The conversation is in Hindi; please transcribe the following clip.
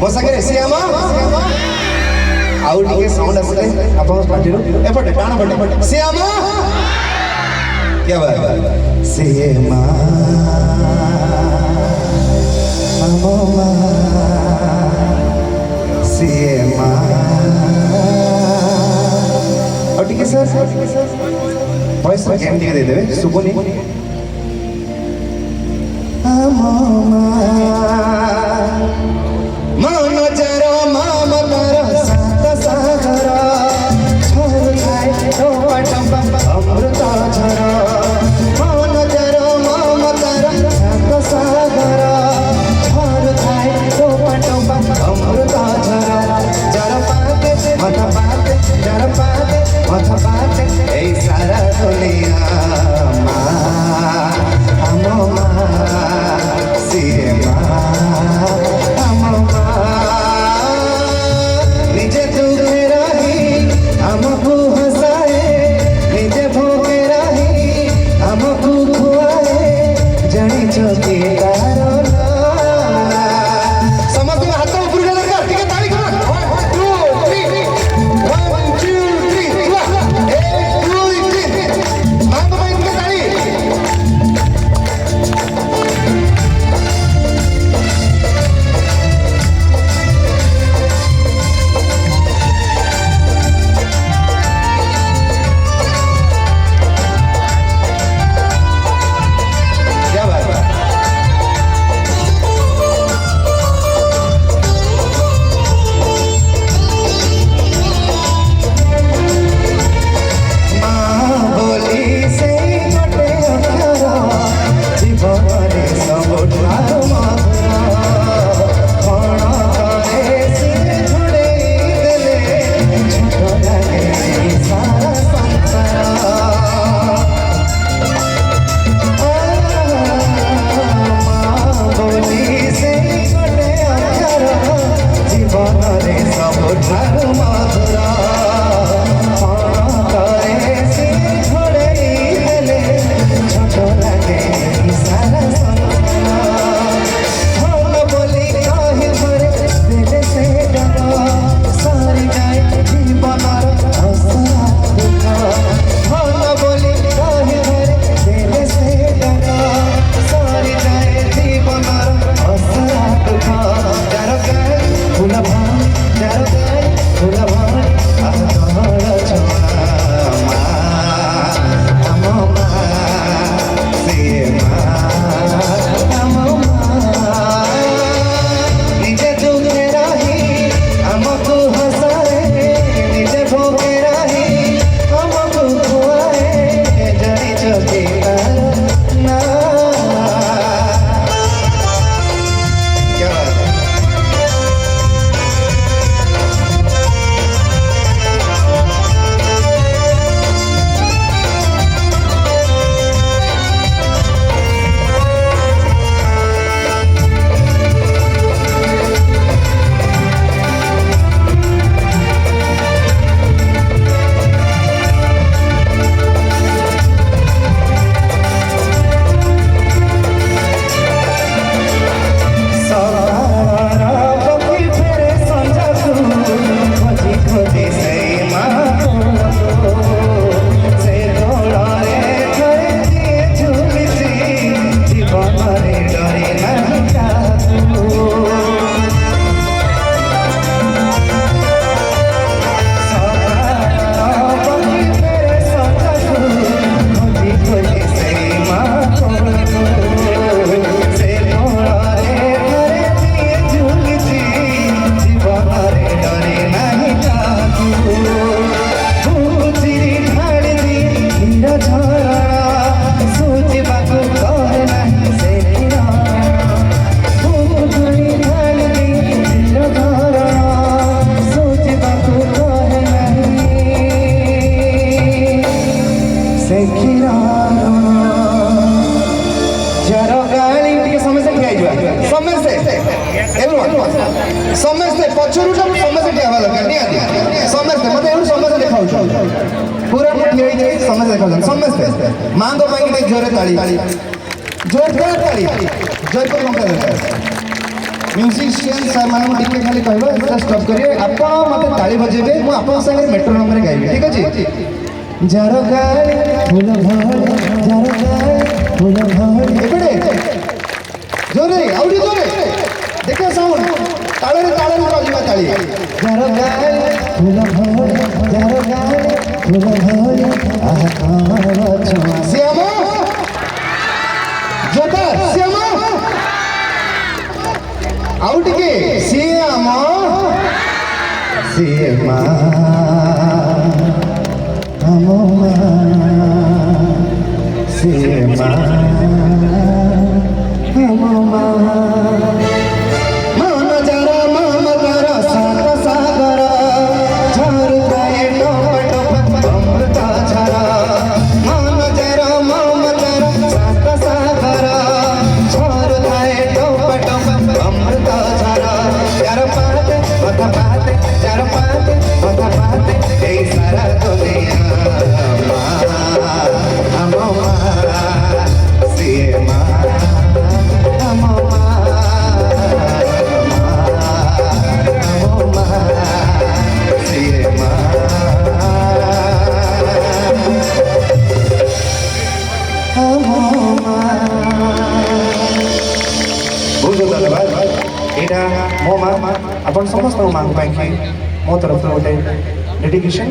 बसाकर श्यामा आउ टिके साउंड आसले आपन पार्टीरो एपटे कान पटे श्यामा क्या बात श्यामा अमोमा श्यामा और टिके सर वॉइस गेम टिके दे देबे सुबोनी अमोमा मानो जरो मामकर सात सागर छोड़ जाए तो अटंबा अमृत झर मानो जरो मामकर सात सागर छोड़ जाए तो अटंबा अमृत झर जर पाते माथा पाते जर पाते माथा पाते ए सारा दुनिया माँ अमो माँ सिरे माँ निजे दुखे रही हमको हंसाए निजे भोगे रही हमको खुआए जानी चौकी तारोला समझ में हाथ ऊपर कर दरकार ठीक है ताली करो 1 2 3 1 2 3 मां को इनके ताली समस्ते पछरु सब समस्ते टियावा दरकार निया समस्ते मते एउ समस्ते देखाउ पूरा ठिया समस्ते देखा समस्ते मां को पाई जोरे ताली जोरदार ताली जयपुर लंका दरकार म्यूजिशियन सर मान टिके खाली कहबो एटा स्टॉप करिए आपण मते ताली बजेबे मु आपण संगे मेट्रोनोम रे गाइबे ठीक अछि जारो गाय फूल भले जारो गाय फूल भले एपड़े जोरे आउडी जोरे देखो साउंड ताळे बाजिबा ताली जारो गाय फूल भले जारो गाय फूल भले आहा कावा छुआ श्यामा जोता श्यामा आउट के श्यामा श्यामा अमोमा श्यामा अमोमा मन जरा सात सागर झर गए टप टप अमृत झरा मन जरा सात सागर झर गए टप टप अमृत झरा चार पाते बता पाते चार पाते बता पाते ए सारा दुनिया अमोमा श्यामा अमोमा अमोमा श्यामा अमोमा बहुत धन्यवाद एटा मो माँ अपन समस्त माँ को मो तरफ गोटे डेडिकेशन